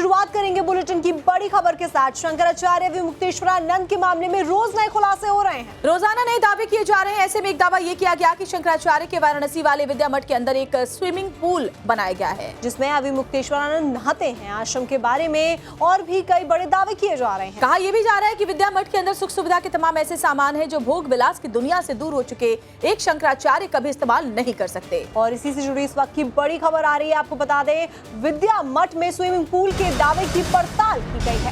शुरुआत करेंगे बुलेटिन की बड़ी खबर के साथ। शंकराचार्य विमुक्तेश्वरानंद के मामले में रोज नए खुलासे हो रहे हैं। रोजाना नए दावे किए जा रहे हैं। ऐसे में एक दावा ये किया गया कि शंकराचार्य के वाराणसी वाले विद्या मठ के अंदर एक स्विमिंग पूल बनाया गया है जिसमें विमुक्तेश्वरानंद नहाते हैं। आश्रम के बारे में और भी कई बड़े दावे किए जा रहे हैं। कहा यह भी जा रहा है कि विद्या मठ के अंदर सुख सुविधा के तमाम ऐसे सामान है जो भोग विलास की दुनिया से दूर हो चुके एक शंकराचार्य कभी इस्तेमाल नहीं कर सकते। और इसी से जुड़ी इस वक्त की बड़ी खबर आ रही है। आपको बता दें, विद्या मठ में स्विमिंग पूल के दावे की पड़ताल की गई है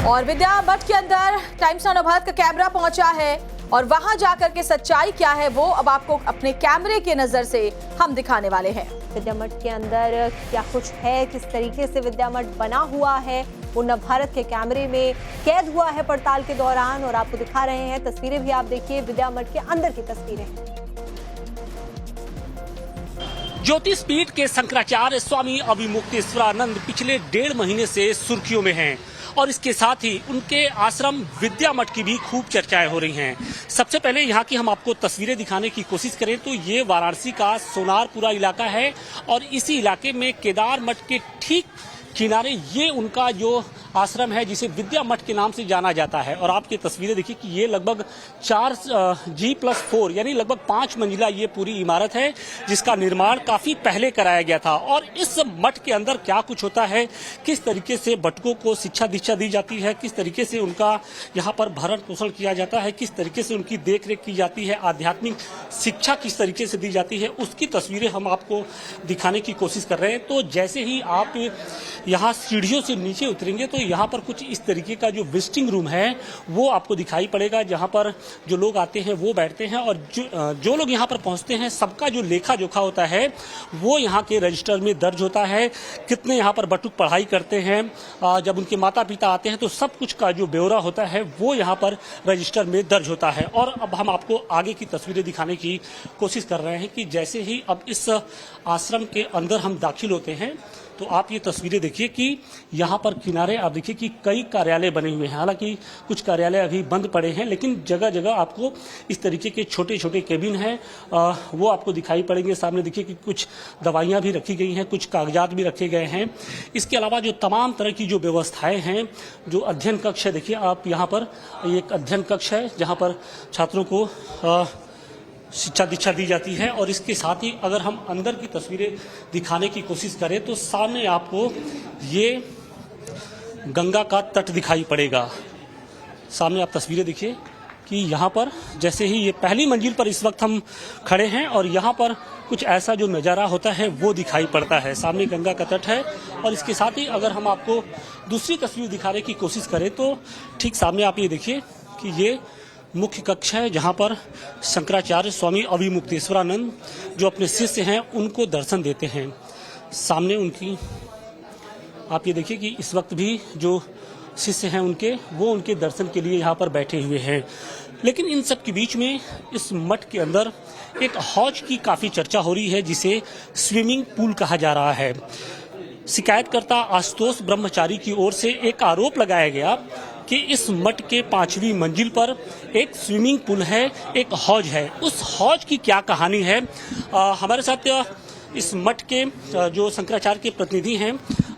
और विद्या मठ के अंदर टाइम्स ऑफ भारत का कैमरा पहुंचा है और वहां जाकर के सच्चाई क्या है वो अब आपको अपने कैमरे के नजर से हम दिखाने वाले हैं। विद्या मठ के अंदर क्या कुछ है, किस तरीके से विद्या मठ बना हुआ है, वो नवभारत के कैमरे में कैद हुआ है पड़ताल के दौरान और आपको दिखा रहे हैं। तस्वीरें भी आप देखिए, विद्या मठ के अंदर की तस्वीरें। ज्योतिष पीठ के शंकराचार्य स्वामी अविमुक्तेश्वरानंद पिछले 1.5 महीने से सुर्खियों में हैं और इसके साथ ही उनके आश्रम विद्या मठ की भी खूब चर्चाएं हो रही हैं। सबसे पहले यहाँ की हम आपको तस्वीरें दिखाने की कोशिश करें तो ये वाराणसी का सोनारपुरा इलाका है और इसी इलाके में केदार मठ के ठीक किनारे ये उनका जो आश्रम है जिसे विद्या मठ के नाम से जाना जाता है। और आपकी तस्वीरें देखिए कि ये लगभग 4G+4 यानी लगभग 5 मंजिला ये पूरी इमारत है जिसका निर्माण काफी पहले कराया गया था। और इस मठ के अंदर क्या कुछ होता है, किस तरीके से बटुकों को शिक्षा दीक्षा दी जाती है, किस तरीके से उनका यहाँ पर भरण पोषण किया जाता है, किस तरीके से उनकी देख रेख की जाती है, आध्यात्मिक शिक्षा किस तरीके से दी जाती है, उसकी तस्वीरें हम आपको दिखाने की कोशिश कर रहे हैं। तो जैसे ही आप यहाँ सीढ़ियों से नीचे उतरेंगे तो यहाँ पर कुछ इस तरीके का जो विजिटिंग रूम है वो आपको दिखाई पड़ेगा, जहाँ पर जो लोग आते हैं वो बैठते हैं और जो लोग यहाँ पर पहुँचते हैं सबका जो लेखा जोखा होता है वो यहाँ के रजिस्टर में दर्ज होता है। कितने यहाँ पर बटुक पढ़ाई करते हैं, जब उनके माता पिता आते हैं तो सब कुछ का जो ब्यौरा होता है वो यहाँ पर रजिस्टर में दर्ज होता है। और अब हम आपको आगे की तस्वीरें दिखाने की कोशिश कर रहे हैं कि जैसे ही अब इस आश्रम के अंदर हम दाखिल होते हैं तो आप ये तस्वीरें देखिए कि यहाँ पर किनारे आप देखिए कि कई कार्यालय बने हुए हैं। हालांकि कुछ कार्यालय अभी बंद पड़े हैं लेकिन जगह जगह आपको इस तरीके के छोटे छोटे केबिन हैं वो आपको दिखाई पड़ेंगे। सामने देखिए कि कुछ दवाइयाँ भी रखी गई हैं, कुछ कागजात भी रखे गए हैं। इसके अलावा जो तमाम तरह की जो व्यवस्थाएँ हैं, जो अध्ययन कक्ष है, देखिए आप यहाँ पर एक अध्ययन कक्ष है जहाँ पर छात्रों को शिक्षा दीक्षा दी जाती है। और इसके साथ ही अगर हम अंदर की तस्वीरें दिखाने की कोशिश करें तो सामने आपको ये गंगा का तट दिखाई पड़ेगा। सामने आप तस्वीरें देखिए कि यहाँ पर जैसे ही ये पहली मंजिल पर इस वक्त हम खड़े हैं और यहाँ पर कुछ ऐसा जो नज़ारा होता है वो दिखाई पड़ता है। सामने गंगा का तट है और इसके साथ ही अगर हम आपको दूसरी तस्वीर दिखाने की कोशिश करें तो ठीक सामने आप ये देखिए कि ये मुख्य कक्ष है जहाँ पर शंकराचार्य स्वामी अविमुक्तेश्वरानंद जो अपने शिष्य हैं उनको दर्शन देते हैं। सामने उनकी आप ये देखिए कि इस वक्त भी जो शिष्य हैं उनके दर्शन के लिए यहाँ पर बैठे हुए हैं। लेकिन इन सब के बीच में इस मठ के अंदर एक हौज की काफ़ी चर्चा हो रही है जिसे स्विमिंग पूल कहा जा रहा है। शिकायतकर्ता आशुतोष ब्रह्मचारी की ओर से एक आरोप लगाया गया कि इस मठ के 5वीं मंजिल पर एक स्विमिंग पूल है, एक हौज है। उस हौज की क्या कहानी है, हमारे साथ इस मठ के जो शंकराचार्य के प्रतिनिधि हैं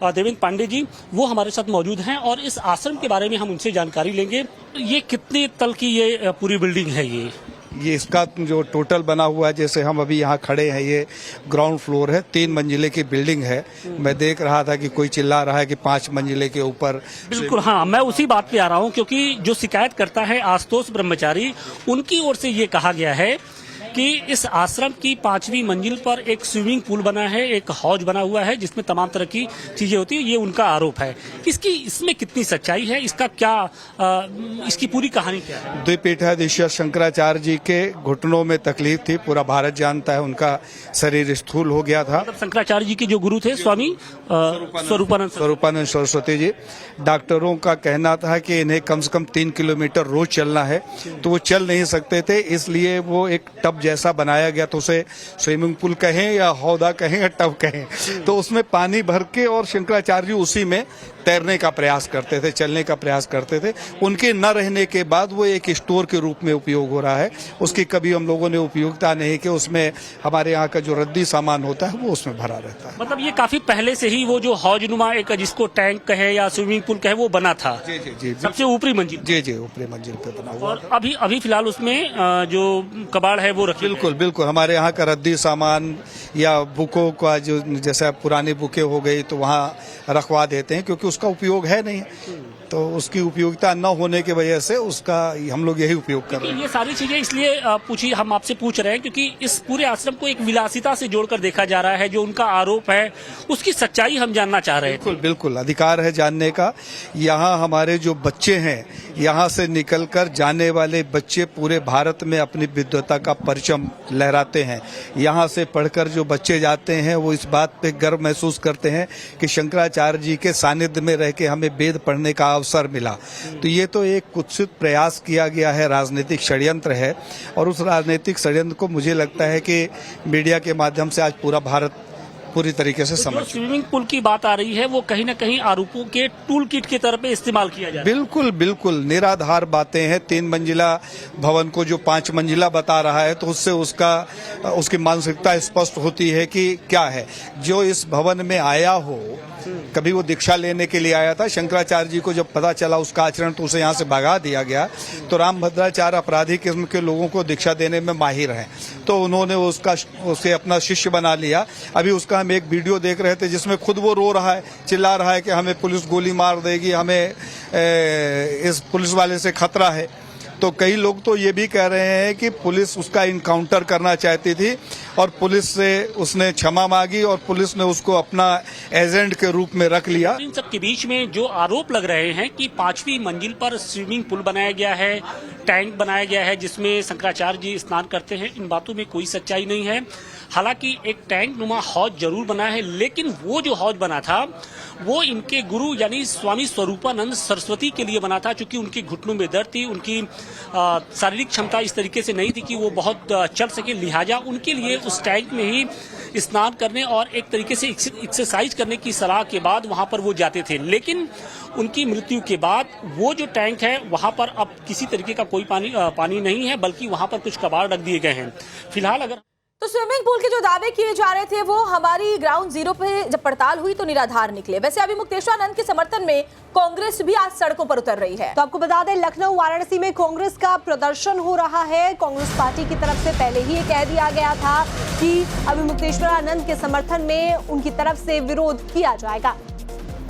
देवेंद्र पांडे जी, वो हमारे साथ मौजूद हैं और इस आश्रम के बारे में हम उनसे जानकारी लेंगे। ये कितने तल की ये पूरी बिल्डिंग है? ये इसका जो टोटल बना हुआ है, जैसे हम अभी यहाँ खड़े हैं, ये ग्राउंड फ्लोर है, 3 मंजिले की बिल्डिंग है। मैं देख रहा था कि कोई चिल्ला रहा है कि 5 मंजिले के ऊपर। बिल्कुल हाँ, मैं उसी बात पे आ रहा हूँ क्योंकि जो शिकायत करता है आशुतोष ब्रह्मचारी, उनकी ओर से ये कहा गया है कि इस आश्रम की 5वीं मंजिल पर एक स्विमिंग पूल बना है, एक हौज बना हुआ है जिसमें तमाम तरह की चीजें होती है। ये उनका आरोप है। इसमें कितनी सच्चाई है, इसका क्या इसकी पूरी कहानी क्या है? द्विपीठाधीश्वर शंकराचार्य जी के घुटनों में तकलीफ थी, पूरा भारत जानता है। उनका शरीर स्थूल हो गया था। मतलब शंकराचार्य जी के जो गुरु थे स्वामी स्वरूपानंद सरस्वती जी, डॉक्टरों का कहना था कि इन्हें कम से कम 3 किलोमीटर रोज चलना है, तो वो चल नहीं सकते थे, इसलिए वो एक टब जैसा बनाया गया, तो उसे स्विमिंग पूल कहें या हौदा कहें या टब कहें, तो उसमें पानी भर के और शंकराचार्य जी उसी में तैरने का प्रयास करते थे, चलने का प्रयास करते थे। उनके न रहने के बाद वो एक स्टोर के रूप में उपयोग हो रहा है। उसकी कभी हम लोगों ने उपयोगिता नहीं कि उसमें हमारे यहाँ का जो रद्दी सामान होता है वो उसमें भरा रहता है। मतलब ये काफी पहले से ही वो जो हौजनुमा एक जिसको टैंक कहे या स्विमिंग पूल कहे वो बना था। जी जी जी, सबसे ऊपरी मंजिल। जी जी, ऊपरी मंजिल पे बना हुआ। और अभी फिलहाल उसमें जो कबाड़ है वो रखी। बिल्कुल बिल्कुल, हमारे यहाँ का रद्दी सामान या बुकों का जो जैसे पुरानी बुकें हो गई तो वहाँ रखवा देते हैं, क्योंकि उसका उपयोग है नहीं, तो उसकी उपयोगिता न होने की वजह से उसका हम लोग यही उपयोग कर रहे हैं। ये सारी चीजें इसलिए हम आपसे पूछ रहे हैं क्योंकि इस पूरे आश्रम को एक विलासिता से जोड़कर देखा जा रहा है। जो उनका आरोप है उसकी सच्चाई हम जानना चाह रहे हैं। बिल्कुल बिल्कुल, अधिकार है जानने का। यहाँ हमारे जो बच्चे हैं, यहाँ से निकलकर जाने वाले बच्चे पूरे भारत में अपनी विद्वता का परचम लहराते हैं। यहाँ से पढ़कर जो बच्चे जाते हैं वो इस बात पे गर्व महसूस करते हैं कि शंकराचार्य जी के सानिध्य में रह के हमें वेद पढ़ने का अवसर मिला। तो ये तो एक कुत्सित प्रयास किया गया है, राजनीतिक षड्यंत्र है, और उस राजनीतिक षड्यंत्र को मुझे लगता है कि मीडिया के माध्यम से आज पूरा भारत पूरी तरीके से समझ। स्विमिंग पूल की बात आ रही है वो कहीं न कहीं आरोपों के टूल किट के तौर पे इस्तेमाल किया जा रहा है। बिल्कुल बिल्कुल, निराधार बातें हैं। 3 मंजिला भवन को जो 5 मंजिला बता रहा है, तो उससे उसकी मानसिकता स्पष्ट होती है कि क्या है। जो इस भवन में आया हो, कभी वो दीक्षा लेने के लिए आया था, शंकराचार्य जी को जब पता चला उसका आचरण तो उसे यहाँ से भगा दिया गया। तो रामभद्राचार्य आपराधिक किस्म के लोगों को दीक्षा देने में माहिर हैं, तो उन्होंने उसे अपना शिष्य बना लिया। अभी उसका हम एक वीडियो देख रहे थे जिसमें खुद वो रो रहा है, चिल्ला रहा है कि हमें पुलिस गोली मार देगी, हमें इस पुलिस वाले से खतरा है। तो कई लोग तो ये भी कह रहे हैं कि पुलिस उसका इनकाउंटर करना चाहती थी और पुलिस से उसने क्षमा मांगी और पुलिस ने उसको अपना एजेंट के रूप में रख लिया। इन सब के बीच में जो आरोप लग रहे हैं कि 5वीं मंजिल पर स्विमिंग पूल बनाया गया है, टैंक बनाया गया है जिसमें शंकराचार्य जी स्नान करते हैं, इन बातों में कोई सच्चाई नहीं है। हालांकि एक टैंक नुमा हौज जरूर बना है, लेकिन वो जो हौज बना था वो इनके गुरु यानी स्वामी स्वरूपानंद सरस्वती के लिए बना था, क्योंकि उनके घुटनों में दर्द थी, उनकी शारीरिक क्षमता इस तरीके से नहीं थी कि वो बहुत चल सके, लिहाजा उनके लिए उस टैंक में ही स्नान करने और एक तरीके से एक्सरसाइज करने की सलाह के बाद वहां पर वो जाते थे। लेकिन उनकी मृत्यु के बाद वो जो टैंक है वहां पर अब किसी तरीके का कोई पानी नहीं है, बल्कि वहां पर कुछ कबाड़ रख दिए गए हैं। फिलहाल अगर तो स्विमिंग पूल के जो दावे किए जा रहे थे वो हमारी ग्राउंड जीरो पे जब पड़ताल हुई तो निराधार निकले। वैसे अभी मुक्तेश्वरानंद के समर्थन में कांग्रेस भी आज सड़कों पर उतर रही है। तो आपको बता दें, लखनऊ वाराणसी में कांग्रेस का प्रदर्शन हो रहा है। कांग्रेस पार्टी की तरफ से पहले ही ये कह दिया गया था कि अभी मुक्तेश्वरानंद के समर्थन में उनकी तरफ से विरोध किया जाएगा।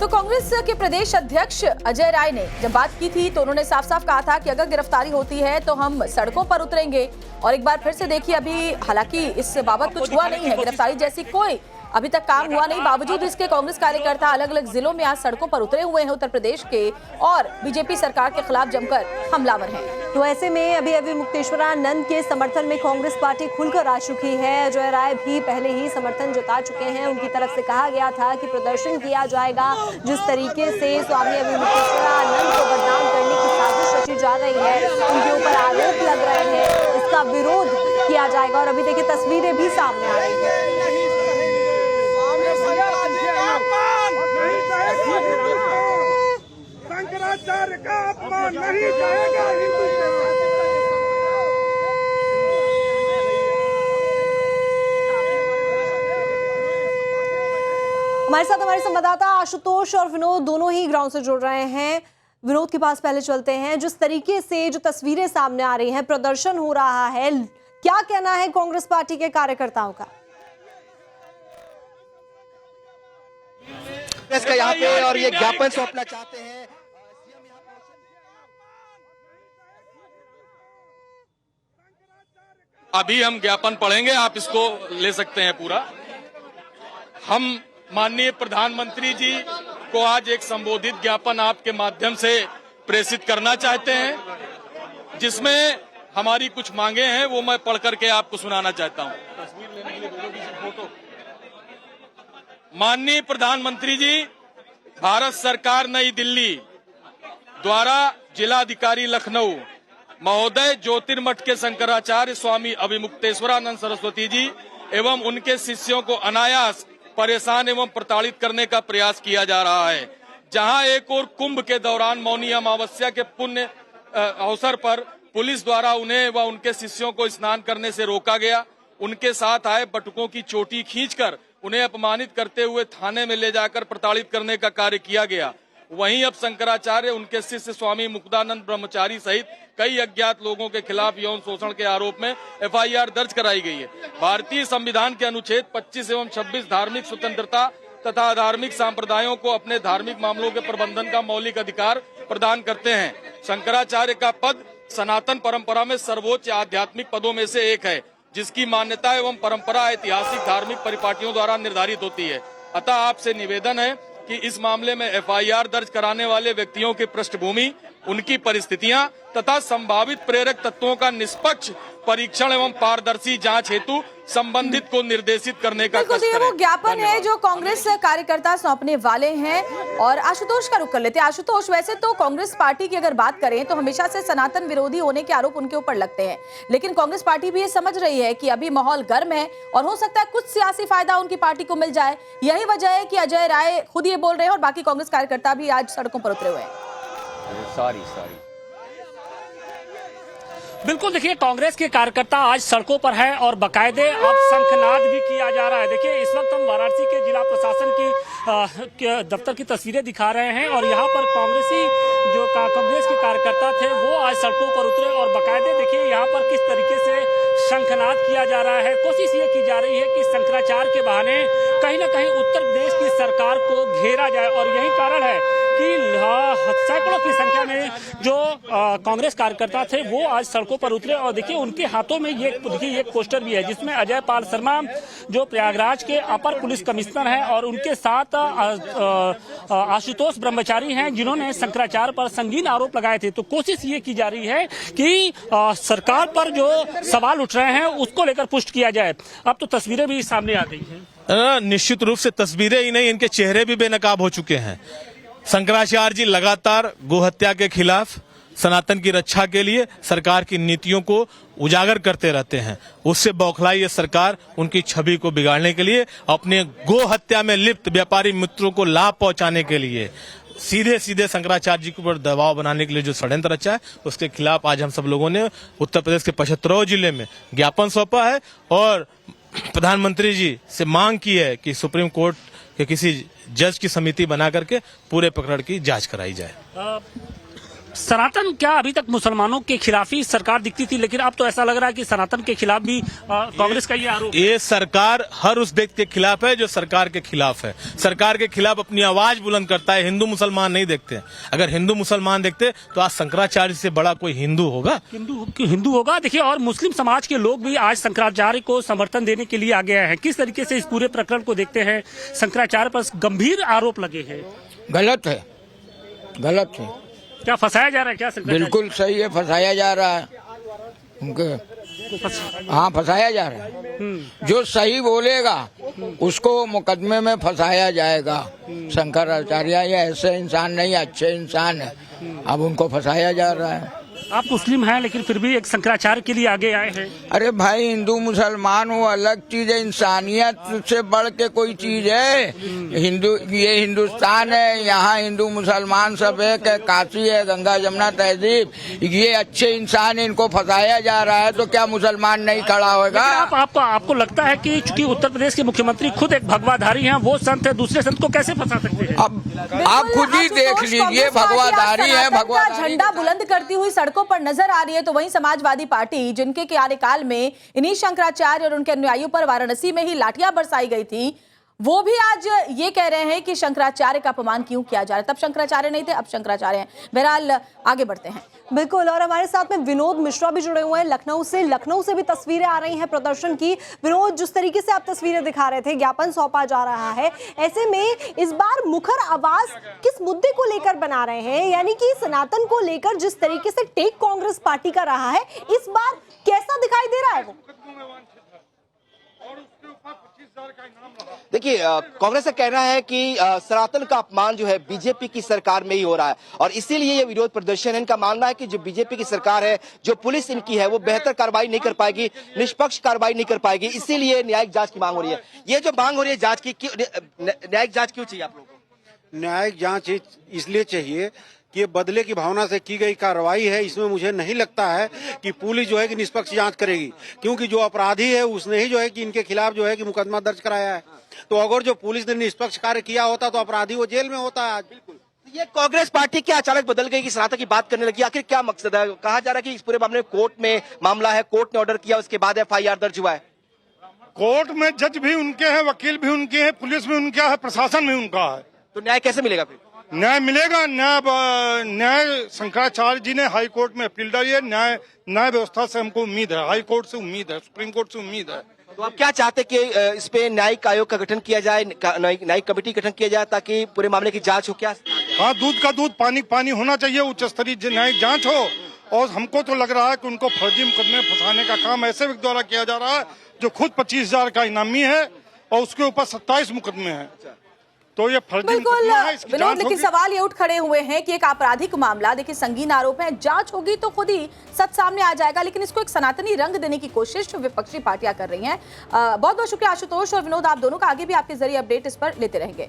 तो कांग्रेस के प्रदेश अध्यक्ष अजय राय ने जब बात की थी तो उन्होंने साफ साफ कहा था कि अगर गिरफ्तारी होती है तो हम सड़कों पर उतरेंगे। और एक बार फिर से देखिए, अभी हालांकि इस बाबत कुछ हुआ नहीं है, गिरफ्तारी जैसी कोई अभी तक काम हुआ नहीं, बावजूद इसके कांग्रेस कार्यकर्ता अलग अलग जिलों में आज सड़कों पर उतरे हुए हैं उत्तर प्रदेश के और बीजेपी सरकार के खिलाफ जमकर हमलावर हैं। तो ऐसे में अभी मुक्तेश्वरानंद के समर्थन में कांग्रेस पार्टी खुलकर आ चुकी है। अजय राय भी पहले ही समर्थन जता चुके हैं। उनकी तरफ से कहा गया था कि प्रदर्शन किया जाएगा। जिस तरीके से स्वामी अभी मुक्तेश्वरानंद को बदनाम करने की साजिश रची जा रही है, उनके ऊपर आरोप लग रहे हैं, इसका विरोध किया जाएगा। और अभी देखिए तस्वीरें भी सामने आ रही है। शंकराचार्य का अपमान नहीं जाएगा। हमारे साथ हमारे संवाददाता आशुतोष और विनोद दोनों ही ग्राउंड से जुड़ रहे हैं। विनोद के पास पहले चलते हैं। जिस तरीके से जो तस्वीरें सामने आ रही हैं, प्रदर्शन हो रहा है, क्या कहना है कांग्रेस पार्टी के कार्यकर्ताओं का? का यहाँ पे और ये ज्ञापन सौंपना चाहते हैं। अभी हम ज्ञापन पढ़ेंगे, आप इसको ले सकते हैं पूरा। हम माननीय प्रधानमंत्री जी को आज एक संबोधित ज्ञापन आपके माध्यम से प्रेषित करना चाहते हैं, जिसमें हमारी कुछ मांगे हैं, वो मैं पढ़ करके आपको सुनाना चाहता हूं। तस्वीर लेने के लिए बोलो किसी फोटो। माननीय प्रधानमंत्री जी, भारत सरकार नई दिल्ली द्वारा जिलाधिकारी लखनऊ महोदय ज्योतिर्मठ के शंकराचार्य स्वामी अभिमुक्तेश्वरानंद सरस्वती जी एवं उनके शिष्यों को अनायास परेशान एवं प्रताड़ित करने का प्रयास किया जा रहा है। जहां एक और कुंभ के दौरान मौनी अमावस्या के पुण्य अवसर पर पुलिस द्वारा उन्हें व उनके शिष्यों को स्नान करने से रोका गया। उनके साथ आए बटुकों की चोटी खींचकर उन्हें अपमानित करते हुए थाने में ले जाकर प्रताड़ित करने का कार्य किया गया। वहीं अब शंकराचार्य, उनके शिष्य स्वामी मुक्तानंद ब्रह्मचारी सहित कई अज्ञात लोगों के खिलाफ यौन शोषण के आरोप में एफआईआर दर्ज कराई गई है। भारतीय संविधान के अनुच्छेद 25 एवं 26 धार्मिक स्वतंत्रता तथा धार्मिक संप्रदायों को अपने धार्मिक मामलों के प्रबंधन का मौलिक अधिकार प्रदान करते हैं। शंकराचार्य का पद सनातन परंपरा में सर्वोच्च आध्यात्मिक पदों में से एक है, जिसकी मान्यता एवं परंपरा ऐतिहासिक धार्मिक परिपाटियों द्वारा निर्धारित होती है। अतः आपसे निवेदन है कि इस मामले में एफआईआर दर्ज कराने वाले व्यक्तियों की पृष्ठभूमि, उनकी परिस्थितियां तथा संभावित प्रेरक तत्वों का निष्पक्ष परीक्षण एवं पारदर्शी जांच हेतु संबंधित को निर्देशित करने का बिल्कुल, ये वो ज्ञापन है जो कांग्रेस कार्यकर्ता सौंपने वाले हैं। और आशुतोष का रुख कर लेते हैं। आशुतोष, वैसे तो कांग्रेस पार्टी की अगर बात करें तो हमेशा से सनातन विरोधी होने के आरोप उनके ऊपर लगते हैं, लेकिन कांग्रेस पार्टी भी ये समझ रही है कि अभी माहौल गर्म है और हो सकता है कुछ सियासी फायदा उनकी पार्टी को मिल जाए। यही वजह है कि अजय राय खुद ये बोल रहे हैं और बाकी कांग्रेस कार्यकर्ता भी आज सड़कों पर उतरे हुए हैं। सॉरी बिल्कुल, देखिए कांग्रेस के कार्यकर्ता आज सड़कों पर है और बाकायदे अब शंखनाद भी किया जा रहा है। देखिए इस वक्त हम वाराणसी के जिला प्रशासन की दफ्तर की तस्वीरें दिखा रहे हैं और यहाँ पर कांग्रेस के कार्यकर्ता थे वो आज सड़कों पर उतरे और बाकायदे देखिए यहाँ पर किस तरीके से शंखनाद किया जा रहा है। कोशिश ये की जा रही है कि शंकराचार्य के बहाने कहीं ना कहीं उत्तर प्रदेश की सरकार को घेरा जाए और यही कारण है कि सैकड़ों की संख्या में जो कांग्रेस कार्यकर्ता थे वो आज सड़कों पर उतरे और देखिए उनके हाथों में ये एक पोस्टर भी है जिसमें अजय पाल शर्मा जो प्रयागराज के अपर पुलिस कमिश्नर हैं और उनके साथ आशुतोष ब्रह्मचारी हैं जिन्होंने शंकराचार्य पर संगीन आरोप लगाए थे। तो कोशिश ये की जा रही है कि सरकार पर जो सवाल उठ रहे हैं उसको लेकर पुष्ट किया जाए। अब तो तस्वीरें भी सामने आ गई हैं। निश्चित रूप से तस्वीरें ही नहीं, इनके चेहरे भी बेनकाब हो चुके हैं। शंकराचार्य जी लगातार गोहत्या के खिलाफ, सनातन की रक्षा के लिए सरकार की नीतियों को उजागर करते रहते हैं। उससे बौखलाई ये सरकार उनकी छवि को बिगाड़ने के लिए, अपने गो हत्या में लिप्त व्यापारी मित्रों को लाभ पहुंचाने के लिए सीधे शंकराचार्य जी के ऊपर दबाव बनाने के लिए जो षड्यंत्र रचा है उसके खिलाफ आज हम सब लोगों ने उत्तर प्रदेश के 75 जिले में ज्ञापन सौंपा है और प्रधानमंत्री जी से मांग की है कि सुप्रीम कोर्ट के किसी जज की समिति बना करके पूरे प्रकरण की जांच कराई जाए। सनातन क्या अभी तक मुसलमानों के खिलाफ ही सरकार दिखती थी, लेकिन अब तो ऐसा लग रहा है कि सनातन के खिलाफ भी कांग्रेस का ये आरोप। ये सरकार हर उस व्यक्ति के खिलाफ है जो सरकार के खिलाफ है। सरकार के खिलाफ अपनी आवाज बुलंद करता है। हिंदू मुसलमान नहीं देखते। अगर हिंदू मुसलमान देखते तो आज शंकराचार्य से बड़ा कोई हिंदू होगा? हिंदू होगा। देखिए और मुस्लिम समाज के लोग भी आज शंकराचार्य को समर्थन देने के लिए आगे आए हैं। किस तरीके से इस पूरे प्रकरण को देखते हैं? शंकराचार्य पर गंभीर आरोप लगे हैं। गलत है। क्या फंसाया जा रहा है? क्या बिल्कुल सही है, फंसाया जा रहा है उनके। हाँ, फंसाया जा रहा है। जो सही बोलेगा उसको मुकदमे में फंसाया जाएगा। शंकराचार्य ये ऐसे इंसान नहीं, अच्छे इंसान है, अब उनको फंसाया जा रहा है। आप मुस्लिम हैं लेकिन फिर भी एक शंकराचार्य के लिए आगे आए हैं। अरे भाई, हिंदू मुसलमान वो अलग चीज है, इंसानियत से बढ़ के कोई चीज है। ये हिंदुस्तान है, यहाँ हिंदू मुसलमान सब एक है, काशी है, गंगा जमुना तहजीब। ये अच्छे इंसान, इनको फंसाया जा रहा है तो क्या मुसलमान नहीं खड़ा होगा? आपको लगता है कि चूंकि उत्तर प्रदेश के मुख्यमंत्री खुद एक भगवाधारी हैं, वो संत है, दूसरे संत को कैसे फंसा सकते हैं? अब आप खुद ही देख लीजिए, भगवाधारी है, भगवाधारी झंडा बुलंद करती हुई सड़कों पर नजर आ रही है। तो वहीं समाजवादी पार्टी, जिनके कार्यकाल में इन्हीं शंकराचार्य और उनके अनुयायियों पर वाराणसी में ही लाठियां बरसाई गई थी, वो भी आज ये कह रहे हैं कि शंकराचार्य का अपमान क्यों किया जा रहा है। तब शंकराचार्य नहीं थे, अब शंकराचार्य हैं। बहरहाल आगे बढ़ते हैं। बिल्कुल, और हमारे साथ में विनोद मिश्रा भी जुड़े हुए हैं लखनऊ से भी तस्वीरें आ रही हैं प्रदर्शन की। विनोद, जिस तरीके से आप तस्वीरें दिखा रहे थे, ज्ञापन सौंपा जा रहा है, ऐसे में इस बार मुखर आवाज किस मुद्दे को लेकर बना रहे हैं? यानी कि सनातन को लेकर जिस तरीके से टेक कांग्रेस पार्टी का रहा है, इस बार कैसा दिखाई दे रहा है वो? देखिए कांग्रेस का कहना है कि सनातन का अपमान जो है बीजेपी की सरकार में ही हो रहा है और इसीलिए ये विरोध प्रदर्शन है। इनका मानना है कि जो बीजेपी की सरकार है, जो पुलिस इनकी है, वो बेहतर कार्रवाई नहीं कर पाएगी, निष्पक्ष कार्रवाई नहीं कर पाएगी, इसीलिए न्यायिक जांच की मांग हो रही है। ये जो मांग हो रही है जांच की, न्यायिक जांच क्यों चाहिए आप लोगों को? न्यायिक जांच इसलिए चाहिए कि ये बदले की भावना से की गई कार्रवाई है। इसमें मुझे नहीं लगता है कि पुलिस जो है कि निष्पक्ष जांच करेगी, क्योंकि जो अपराधी है उसने ही जो है कि इनके खिलाफ जो है कि मुकदमा दर्ज कराया है। तो अगर जो पुलिस ने निष्पक्ष कार्य किया होता तो अपराधी वो जेल में होता है आज। बिल्कुल। ये कांग्रेस पार्टी क्या अचानक बदल गई कि सनातन की बात करने लगी? आखिर क्या मकसद है? कहा जा रहा है कि इस पूरे मामले में कोर्ट में मामला है, कोर्ट ने ऑर्डर किया, उसके बाद FIR दर्ज हुआ है। कोर्ट में जज भी उनके हैं, वकील भी उनके हैं, पुलिस भी उनका है, प्रशासन भी उनका है। तो न्याय कैसे मिलेगा फिर? न्याय मिलेगा। न्याय शंकराचार्य जी ने हाई कोर्ट में अपील डाली है। न्याय व्यवस्था से हमको उम्मीद है, हाई कोर्ट से उम्मीद है, सुप्रीम कोर्ट से उम्मीद है। तो आप क्या चाहते कि इस पे न्यायिक आयोग का गठन किया जाए, न्यायिक कमेटी गठन किया जाए ताकि पूरे मामले की जांच हो? क्या? हाँ, दूध का दूध पानी पानी होना चाहिए, उच्च स्तरीय न्यायिक जांच हो। और हमको तो लग रहा है कि उनको फर्जी मुकदमे फंसाने का काम ऐसे व्यक्ति द्वारा किया जा रहा है जो खुद 25,000 का इनामी है और उसके ऊपर 27 मुकदमे हैं। तो ये फर्जी बिल्कुल इसकी विनोद, जांच लेकिन होगी। सवाल ये उठ खड़े हुए हैं कि एक आपराधिक मामला, देखिए संगीन आरोप है, जांच होगी तो खुद ही सच सामने आ जाएगा, लेकिन इसको एक सनातनी रंग देने की कोशिश विपक्षी पार्टियां कर रही हैं। बहुत बहुत शुक्रिया आशुतोष और विनोद, आप दोनों का आगे भी आपके जरिए अपडेट इस पर लेते रहेंगे।